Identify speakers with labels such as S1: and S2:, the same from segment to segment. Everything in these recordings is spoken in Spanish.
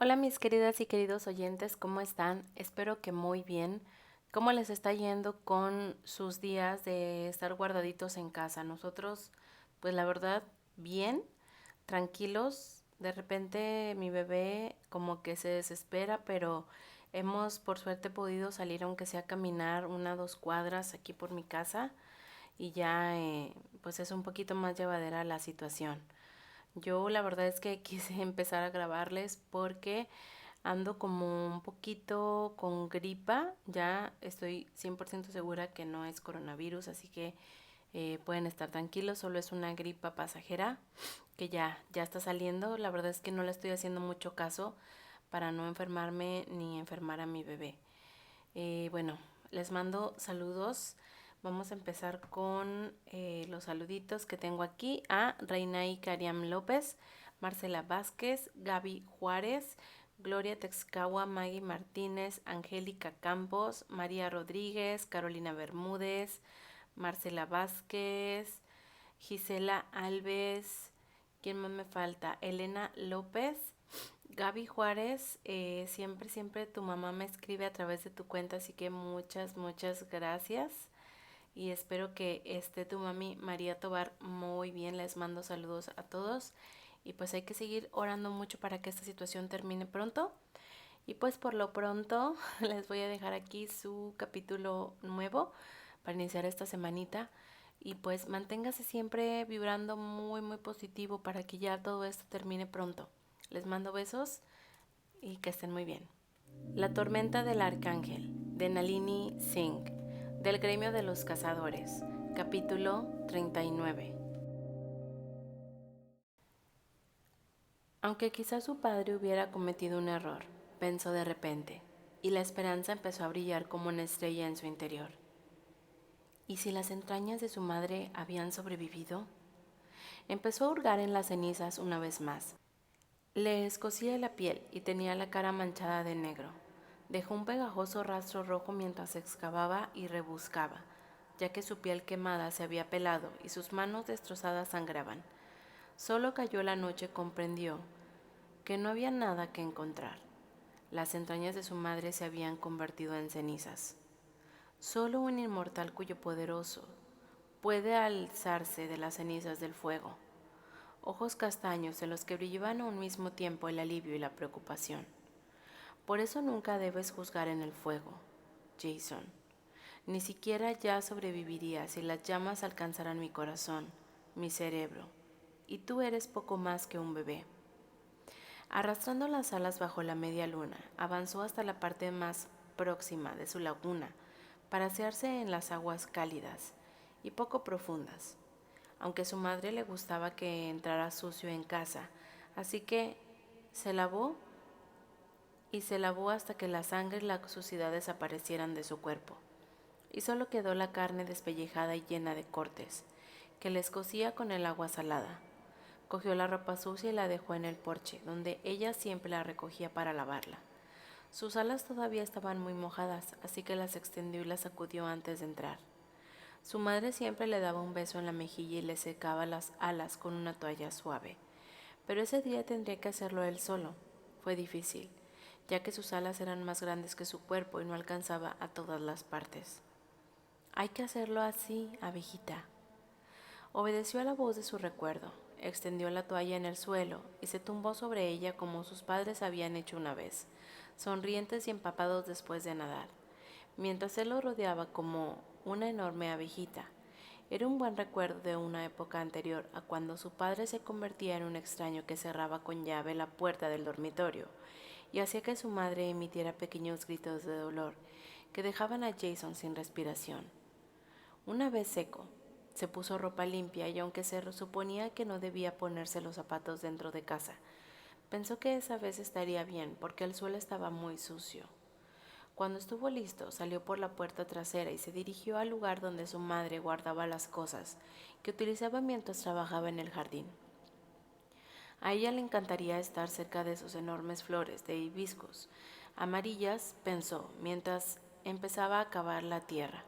S1: Hola mis queridas y queridos oyentes, ¿cómo están? Espero que muy bien. ¿Cómo les está yendo con sus días de estar guardaditos en casa? Nosotros, pues la verdad, bien, tranquilos. De repente mi bebé como que se desespera, pero hemos por suerte podido salir aunque sea a caminar 1 o 2 cuadras aquí por mi casa y ya pues es un poquito más llevadera la situación. Yo la verdad es que quise empezar a grabarles porque ando como un poquito con gripa. Ya estoy 100% segura que no es coronavirus, así que pueden estar tranquilos. Solo es una gripa pasajera que ya está saliendo. La verdad es que no le estoy haciendo mucho caso para no enfermarme ni enfermar a mi bebé. Bueno, les mando saludos. Vamos a empezar con los saluditos que tengo aquí a Reinaí Cariam López, Marcela Vázquez, Gaby Juárez, Gloria Texcagua, Maggie Martínez, Angélica Campos, María Rodríguez, Carolina Bermúdez, Marcela Vázquez, Gisela Alves, ¿quién más me falta? Elena López, Gaby Juárez. Siempre tu mamá me escribe a través de tu cuenta, así que muchas gracias. Y espero que esté tu mami María Tobar muy bien. Les mando saludos a todos. Y pues hay que seguir orando mucho para que esta situación termine pronto. Y pues por lo pronto les voy a dejar aquí su capítulo nuevo para iniciar esta semanita. Y pues manténgase siempre vibrando muy positivo para que ya todo esto termine pronto. Les mando besos y que estén muy bien. La tormenta del arcángel, de Nalini Singh, del gremio de los cazadores, capítulo 39. Aunque quizás su padre hubiera cometido un error, pensó de repente, y la esperanza empezó a brillar como una estrella en su interior. ¿Y si las entrañas de su madre habían sobrevivido? Empezó a hurgar en las cenizas una vez más. Le escocía la piel y tenía la cara manchada de negro. Dejó un pegajoso rastro rojo mientras excavaba y rebuscaba, ya que su piel quemada se había pelado y sus manos destrozadas sangraban. Solo cayó la noche comprendió que no había nada que encontrar. Las entrañas de su madre se habían convertido en cenizas. Solo un inmortal cuyo poderoso puede alzarse de las cenizas del fuego. Ojos castaños en los que brillaban a un mismo tiempo el alivio y la preocupación. Por eso nunca debes juzgar en el fuego, Jason. Ni siquiera ya sobreviviría si las llamas alcanzaran mi corazón, mi cerebro, y tú eres poco más que un bebé. Arrastrando las alas bajo la media luna, avanzó hasta la parte más próxima de su laguna para asearse en las aguas cálidas y poco profundas, aunque su madre le gustaba que entrara sucio en casa, así que se lavó y se lavó hasta que la sangre y la suciedad desaparecieran de su cuerpo, y solo quedó la carne despellejada y llena de cortes, que le escocía con el agua salada. Cogió la ropa sucia y la dejó en el porche, donde ella siempre la recogía para lavarla. Sus alas todavía estaban muy mojadas, así que las extendió y las sacudió antes de entrar. Su madre siempre le daba un beso en la mejilla y le secaba las alas con una toalla suave. Pero ese día tendría que hacerlo él solo. Fue difícil, ya que sus alas eran más grandes que su cuerpo y no alcanzaba a todas las partes. Hay que hacerlo así, abejita. Obedeció a la voz de su recuerdo, extendió la toalla en el suelo y se tumbó sobre ella como sus padres habían hecho una vez, sonrientes y empapados después de nadar, mientras él lo rodeaba como una enorme abejita. Era un buen recuerdo de una época anterior a cuando su padre se convertía en un extraño que cerraba con llave la puerta del dormitorio y hacía que su madre emitiera pequeños gritos de dolor que dejaban a Jason sin respiración. Una vez seco, se puso ropa limpia y aunque se suponía que no debía ponerse los zapatos dentro de casa, pensó que esa vez estaría bien porque el suelo estaba muy sucio. Cuando estuvo listo, salió por la puerta trasera y se dirigió al lugar donde su madre guardaba las cosas que utilizaba mientras trabajaba en el jardín. A ella le encantaría estar cerca de sus enormes flores de hibiscus amarillas, pensó, mientras empezaba a cavar la tierra.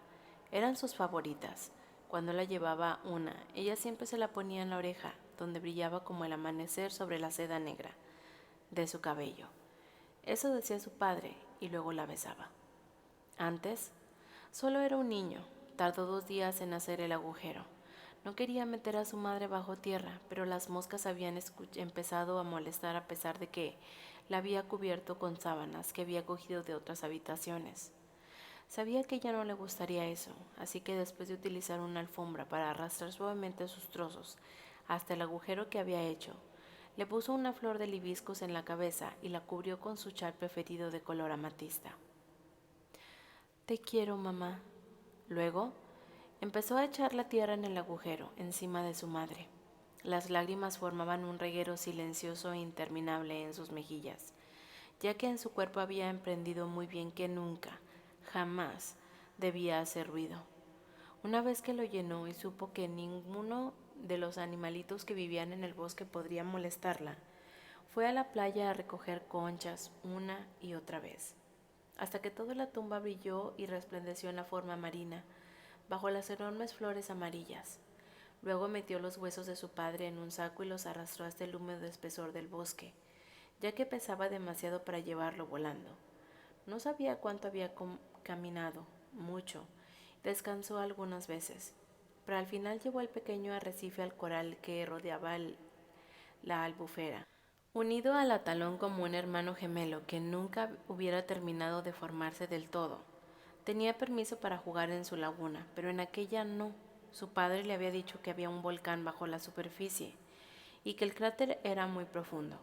S1: Eran sus favoritas. Cuando la llevaba una, ella siempre se la ponía en la oreja, donde brillaba como el amanecer sobre la seda negra de su cabello. Eso decía su padre y luego la besaba. Antes, solo era un niño. Tardó 2 días en hacer el agujero. No quería meter a su madre bajo tierra, pero las moscas habían empezado a molestar a pesar de que la había cubierto con sábanas que había cogido de otras habitaciones. Sabía que ella no le gustaría eso, así que después de utilizar una alfombra para arrastrar suavemente sus trozos hasta el agujero que había hecho, le puso una flor de hibiscus en la cabeza y la cubrió con su chal preferido de color amatista. Te quiero, mamá. Luego, empezó a echar la tierra en el agujero, encima de su madre. Las lágrimas formaban un reguero silencioso e interminable en sus mejillas, ya que en su cuerpo había emprendido muy bien que nunca, jamás, debía hacer ruido. Una vez que lo llenó y supo que ninguno de los animalitos que vivían en el bosque podría molestarla, fue a la playa a recoger conchas una y otra vez, hasta que toda la tumba brilló y resplandeció en la forma marina, bajo las enormes flores amarillas. Luego metió los huesos de su padre en un saco y los arrastró hasta el húmedo espesor del bosque, ya que pesaba demasiado para llevarlo volando. No sabía cuánto había caminado, mucho. Descansó algunas veces, pero al final llevó al pequeño arrecife al coral que rodeaba la albufera, unido al atalón como un hermano gemelo que nunca hubiera terminado de formarse del todo. Tenía permiso para jugar en su laguna, pero en aquella no. Su padre le había dicho que había un volcán bajo la superficie y que el cráter era muy profundo.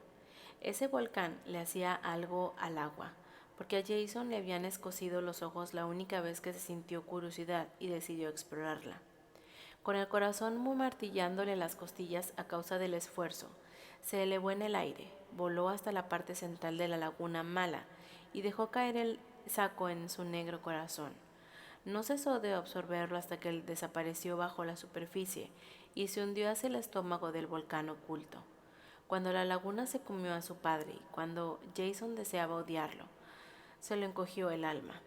S1: Ese volcán le hacía algo al agua, porque a Jason le habían escocido los ojos la única vez que se sintió curiosidad y decidió explorarla. Con el corazón muy martillándole las costillas a causa del esfuerzo, se elevó en el aire, voló hasta la parte central de la laguna Mala y dejó caer el saco en su negro corazón. No cesó de absorberlo hasta que él desapareció bajo la superficie y se hundió hacia el estómago del volcán oculto. Cuando la laguna se comió a su padre y cuando Jason deseaba odiarlo, se le encogió el alma.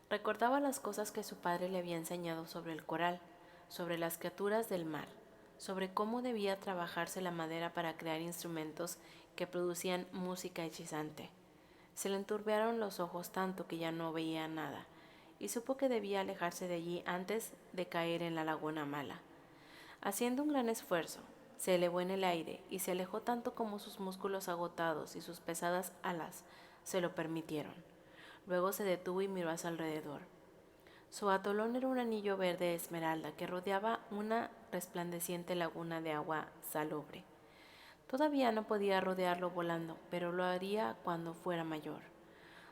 S1: Recordaba las cosas que su padre le había enseñado sobre el coral, sobre las criaturas del mar, sobre cómo debía trabajarse la madera para crear instrumentos que producían música hechizante. Se le enturbiaron los ojos tanto que ya no veía nada, y supo que debía alejarse de allí antes de caer en la laguna mala. Haciendo un gran esfuerzo, se elevó en el aire y se alejó tanto como sus músculos agotados y sus pesadas alas se lo permitieron. Luego se detuvo y miró a su alrededor. Su atolón era un anillo verde esmeralda que rodeaba una resplandeciente laguna de agua salobre. Todavía no podía rodearlo volando, pero lo haría cuando fuera mayor.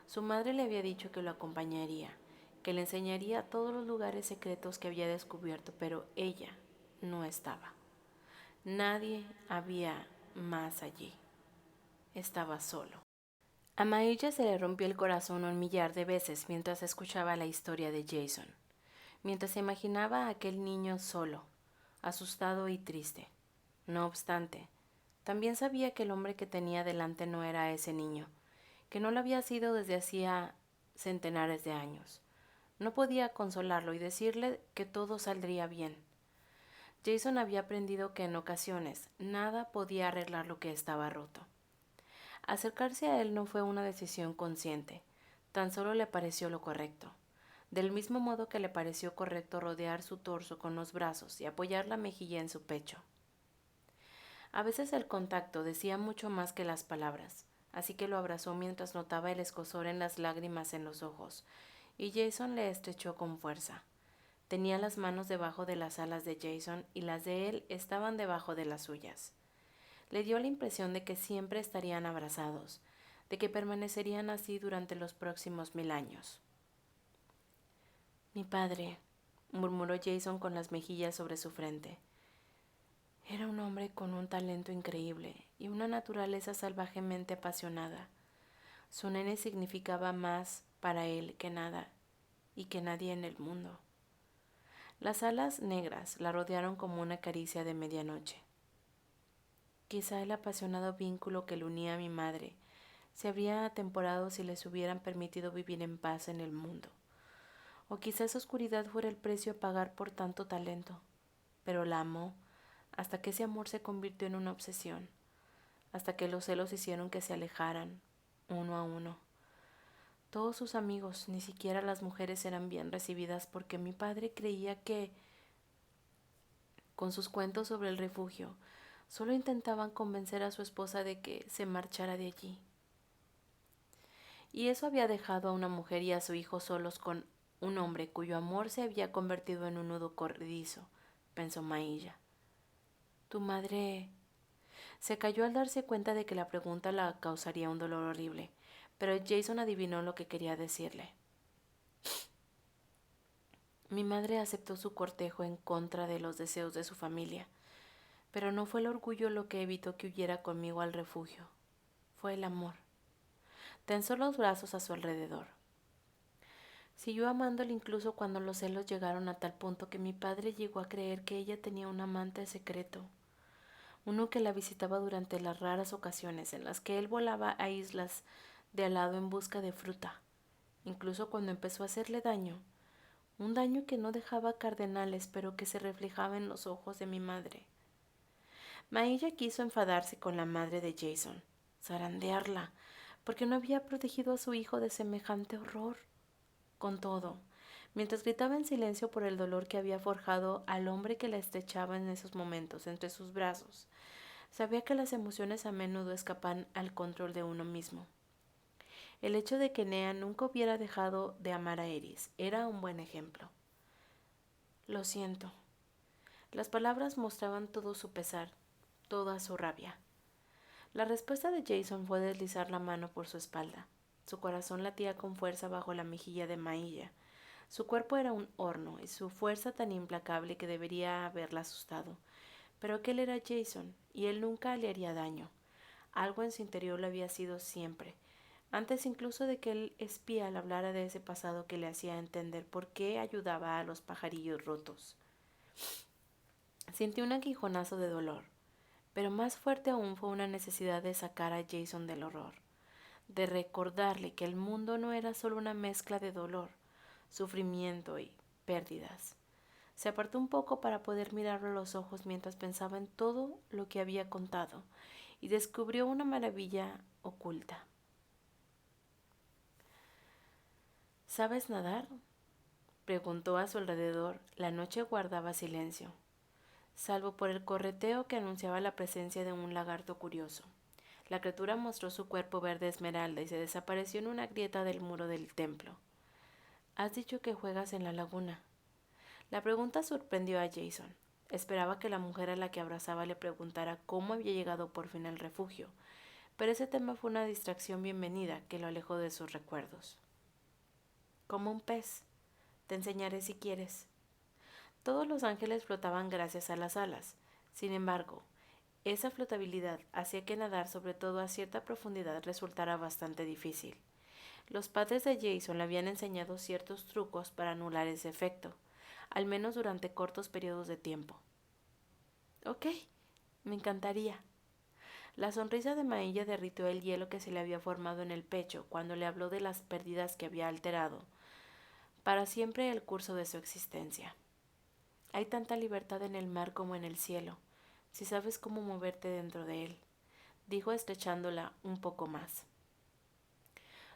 S1: Su madre le había dicho que lo acompañaría, que le enseñaría todos los lugares secretos que había descubierto, pero ella no estaba. Nadie había más allí. Estaba solo. A Maella se le rompió el corazón un millar de veces mientras escuchaba la historia de Jason, mientras se imaginaba a aquel niño solo, asustado y triste. No obstante, también sabía que el hombre que tenía delante no era ese niño, que no lo había sido desde hacía centenares de años. No podía consolarlo y decirle que todo saldría bien. Jason había aprendido que en ocasiones nada podía arreglar lo que estaba roto. Acercarse a él no fue una decisión consciente, tan solo le pareció lo correcto, del mismo modo que le pareció correcto rodear su torso con los brazos y apoyar la mejilla en su pecho. A veces el contacto decía mucho más que las palabras, así que lo abrazó mientras notaba el escozor en las lágrimas en los ojos, y Jason le estrechó con fuerza. Tenía las manos debajo de las alas de Jason y las de él estaban debajo de las suyas. Le dio la impresión de que siempre estarían abrazados, de que permanecerían así durante los próximos 1000 años. Mi padre, murmuró Jason con las mejillas sobre su frente. Era un hombre con un talento increíble y una naturaleza salvajemente apasionada. Su nene significaba más para él que nada y que nadie en el mundo. Las alas negras la rodearon como una caricia de medianoche. Quizá el apasionado vínculo que le unía a mi madre se habría atemporado si les hubieran permitido vivir en paz en el mundo. O quizá esa oscuridad fuera el precio a pagar por tanto talento. Pero la amó hasta que ese amor se convirtió en una obsesión, hasta que los celos hicieron que se alejaran, uno a uno. Todos sus amigos, ni siquiera las mujeres, eran bien recibidas porque mi padre creía que, con sus cuentos sobre el refugio, solo intentaban convencer a su esposa de que se marchara de allí. Y eso había dejado a una mujer y a su hijo solos con un hombre cuyo amor se había convertido en un nudo corredizo, pensó Mailla. Tu madre... Se calló al darse cuenta de que la pregunta la causaría un dolor horrible, pero Jason adivinó lo que quería decirle. Mi madre aceptó su cortejo en contra de los deseos de su familia, pero no fue el orgullo lo que evitó que huyera conmigo al refugio. Fue el amor. Tensó los brazos a su alrededor. Siguió amándole incluso cuando los celos llegaron a tal punto que mi padre llegó a creer que ella tenía un amante secreto, uno que la visitaba durante las raras ocasiones en las que él volaba a islas de al lado en busca de fruta, incluso cuando empezó a hacerle daño, un daño que no dejaba cardenales pero que se reflejaba en los ojos de mi madre. Mailla quiso enfadarse con la madre de Jason, zarandearla, porque no había protegido a su hijo de semejante horror. Con todo, mientras gritaba en silencio por el dolor que había forjado al hombre que la estrechaba en esos momentos entre sus brazos, sabía que las emociones a menudo escapan al control de uno mismo. El hecho de que Nea nunca hubiera dejado de amar a Eris era un buen ejemplo. Lo siento. Las palabras mostraban todo su pesar, toda su rabia. La respuesta de Jason fue deslizar la mano por su espalda. Su corazón latía con fuerza bajo la mejilla de Mailla. Su cuerpo era un horno y su fuerza tan implacable que debería haberla asustado. Pero aquel era Jason y él nunca le haría daño. Algo en su interior lo había sido siempre, antes incluso de que el espía le hablara de ese pasado que le hacía entender por qué ayudaba a los pajarillos rotos. Sintió un aguijonazo de dolor, pero más fuerte aún fue una necesidad de sacar a Jason del horror, de recordarle que el mundo no era solo una mezcla de dolor, sufrimiento y pérdidas. Se apartó un poco para poder mirarlo a los ojos mientras pensaba en todo lo que había contado y descubrió una maravilla oculta. ¿Sabes nadar?, preguntó a su alrededor. La noche guardaba silencio, salvo por el correteo que anunciaba la presencia de un lagarto curioso. La criatura mostró su cuerpo verde esmeralda y se desapareció en una grieta del muro del templo. Has dicho que juegas en la laguna. La pregunta sorprendió a Jason. Esperaba que la mujer a la que abrazaba le preguntara cómo había llegado por fin al refugio, pero ese tema fue una distracción bienvenida que lo alejó de sus recuerdos. Como un pez. Te enseñaré si quieres. Todos los ángeles flotaban gracias a las alas. Sin embargo, esa flotabilidad hacía que nadar, sobre todo a cierta profundidad, resultara bastante difícil. Los padres de Jason le habían enseñado ciertos trucos para anular ese efecto, al menos durante cortos periodos de tiempo. Ok, me encantaría. La sonrisa de Mailla derritió el hielo que se le había formado en el pecho cuando le habló de las pérdidas que había alterado para siempre el curso de su existencia. Hay tanta libertad en el mar como en el cielo, si sabes cómo moverte dentro de él, dijo estrechándola un poco más.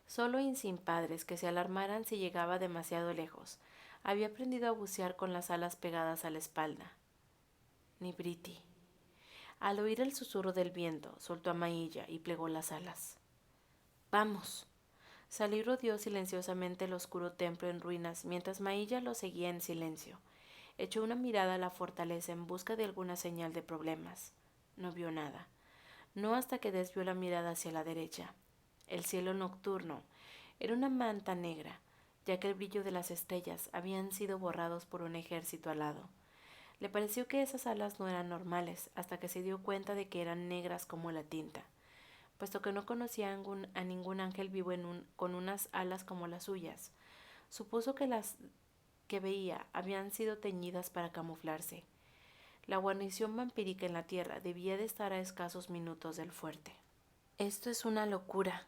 S1: Solo y sin padres que se alarmaran si llegaba demasiado lejos, había aprendido a bucear con las alas pegadas a la espalda. Ni Briti. Al oír el susurro del viento, soltó a Mailla y plegó las alas. ¡Vamos! Salió y rodeó silenciosamente el oscuro templo en ruinas mientras Mailla lo seguía en silencio. Echó una mirada a la fortaleza en busca de alguna señal de problemas. No vio nada. No hasta que desvió la mirada hacia la derecha. El cielo nocturno era una manta negra, ya que el brillo de las estrellas habían sido borrados por un ejército alado. Le pareció que esas alas no eran normales hasta que se dio cuenta de que eran negras como la tinta, puesto que no conocía a ningún ángel vivo con unas alas como las suyas. Supuso que las que veía habían sido teñidas para camuflarse. La guarnición vampírica en la tierra debía de estar a escasos minutos del fuerte. Esto es una locura,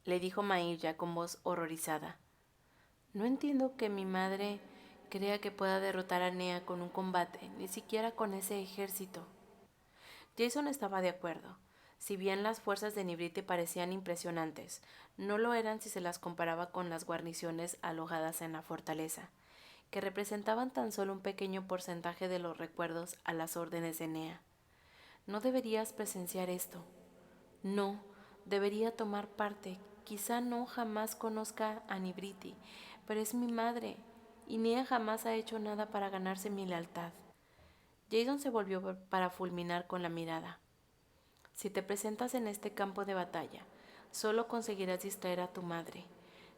S1: le dijo Mailla con voz horrorizada. No entiendo que mi madre crea que pueda derrotar a Nea con un combate, ni siquiera con ese ejército. Jason estaba de acuerdo. Si bien las fuerzas de Nibriti parecían impresionantes, no lo eran si se las comparaba con las guarniciones alojadas en la fortaleza, que representaban tan solo un pequeño porcentaje de los recuerdos a las órdenes de Nea. No deberías presenciar esto. No, debería tomar parte. Quizá no jamás conozca a Nibriti, pero es mi madre, y Nea jamás ha hecho nada para ganarse mi lealtad. Jason se volvió para fulminar con la mirada. Si te presentas en este campo de batalla, solo conseguirás distraer a tu madre.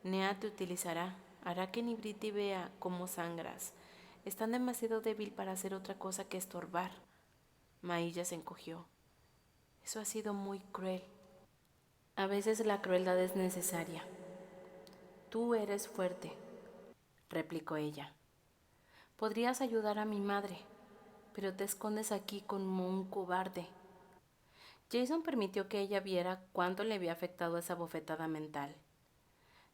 S1: Nea te utilizará, hará que Nibriti vea cómo sangras. Es tan demasiado débil para hacer otra cosa que estorbar. Mailla se encogió. Eso ha sido muy cruel. A veces la crueldad es necesaria. Tú eres fuerte, replicó ella. Podrías ayudar a mi madre, pero te escondes aquí como un cobarde. Jason permitió que ella viera cuánto le había afectado esa bofetada mental.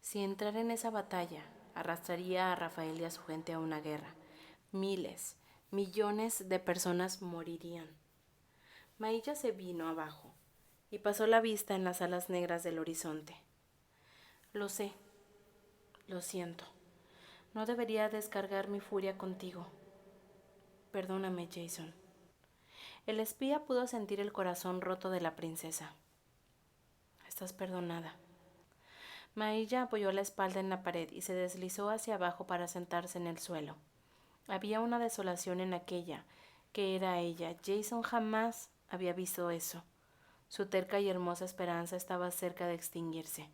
S1: Si entrara en esa batalla, arrastraría a Rafael y a su gente a una guerra. Miles, millones de personas morirían. Mailla se vino abajo y pasó la vista en las alas negras del horizonte. Lo sé, lo siento. No debería descargar mi furia contigo. Perdóname, Jason. El espía pudo sentir el corazón roto de la princesa. Estás perdonada. Mailla apoyó la espalda en la pared y se deslizó hacia abajo para sentarse en el suelo. Había una desolación en aquella, que era ella. Jason jamás había visto eso. Su terca y hermosa esperanza estaba cerca de extinguirse.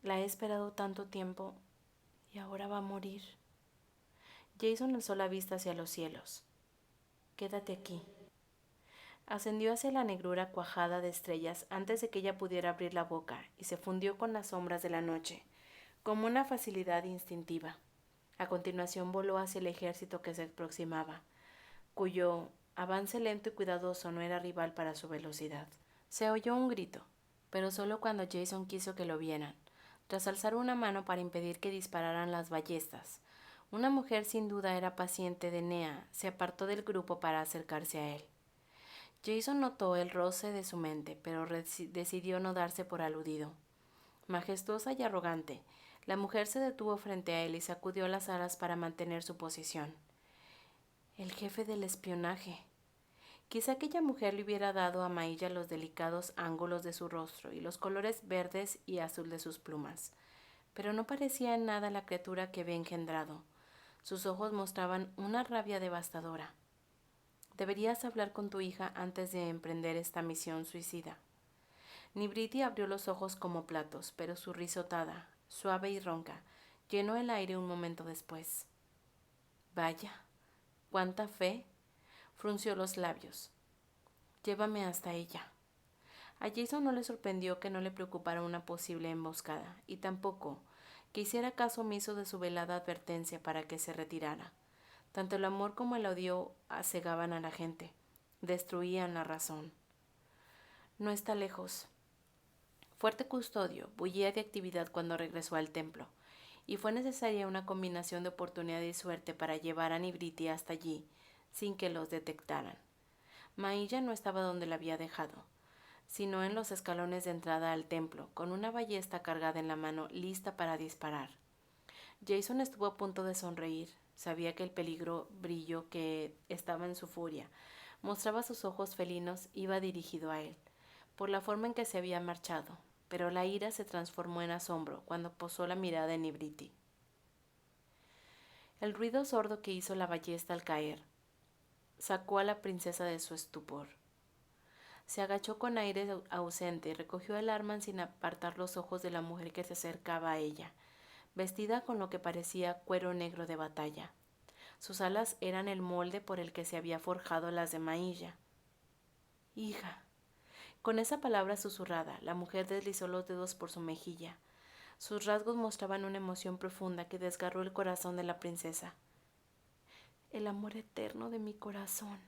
S1: La he esperado tanto tiempo y ahora va a morir. Jason alzó la vista hacia los cielos. Quédate aquí. Ascendió hacia la negrura cuajada de estrellas antes de que ella pudiera abrir la boca y se fundió con las sombras de la noche, como una facilidad instintiva. A continuación voló hacia el ejército que se aproximaba, cuyo avance lento y cuidadoso no era rival para su velocidad. Se oyó un grito, pero solo cuando Jason quiso que lo vieran, tras alzar una mano para impedir que dispararan las ballestas. Una mujer sin duda era paciente de Nea, se apartó del grupo para acercarse a él. Jason notó el roce de su mente, pero decidió no darse por aludido. Majestuosa y arrogante, la mujer se detuvo frente a él y sacudió las alas para mantener su posición. El jefe del espionaje. Quizá aquella mujer le hubiera dado a Mailla los delicados ángulos de su rostro y los colores verdes y azul de sus plumas, pero no parecía en nada la criatura que había engendrado. Sus ojos mostraban una rabia devastadora. Deberías hablar con tu hija antes de emprender esta misión suicida. Nibriti abrió los ojos como platos, pero su risotada, suave y ronca, llenó el aire un momento después. Vaya, cuánta fe. Frunció los labios. Llévame hasta ella. A Jason no le sorprendió que no le preocupara una posible emboscada, y tampoco que hiciera caso omiso de su velada advertencia para que se retirara. Tanto el amor como el odio cegaban a la gente, destruían la razón. No está lejos. Fuerte Custodio bullía de actividad cuando regresó al templo, y fue necesaria una combinación de oportunidad y suerte para llevar a Nibriti hasta allí, sin que los detectaran. Mailla no estaba donde la había dejado, sino en los escalones de entrada al templo, con una ballesta cargada en la mano lista para disparar. Jason estuvo a punto de sonreír. Sabía que el peligro brillo que estaba en su furia mostraba sus ojos felinos iba dirigido a él, por la forma en que se había marchado, pero la ira se transformó en asombro cuando posó la mirada en Nibriti. El ruido sordo que hizo la ballesta al caer sacó a la princesa de su estupor. Se agachó con aire ausente y recogió el arma sin apartar los ojos de la mujer que se acercaba a ella, vestida con lo que parecía cuero negro de batalla. Sus alas eran el molde por el que se había forjado las de Mailla. Hija. Con esa palabra susurrada, la mujer deslizó los dedos por su mejilla. Sus rasgos mostraban una emoción profunda que desgarró el corazón de la princesa. El amor eterno de mi corazón.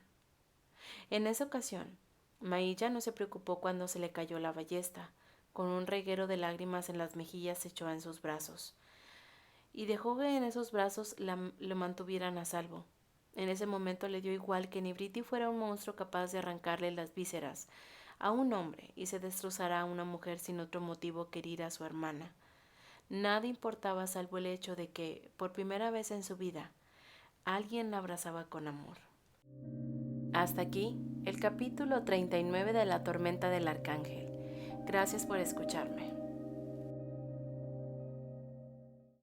S1: En esa ocasión, Mailla no se preocupó cuando se le cayó la ballesta. Con un reguero de lágrimas en las mejillas se echó en sus brazos y dejó que en esos brazos lo mantuvieran a salvo. En ese momento le dio igual que Nibriti fuera un monstruo capaz de arrancarle las vísceras a un hombre y se destrozara a una mujer sin otro motivo que herir a su hermana. Nada importaba salvo el hecho de que, por primera vez en su vida, alguien la abrazaba con amor. Hasta aquí el capítulo 39 de La tormenta del arcángel. Gracias por escucharme.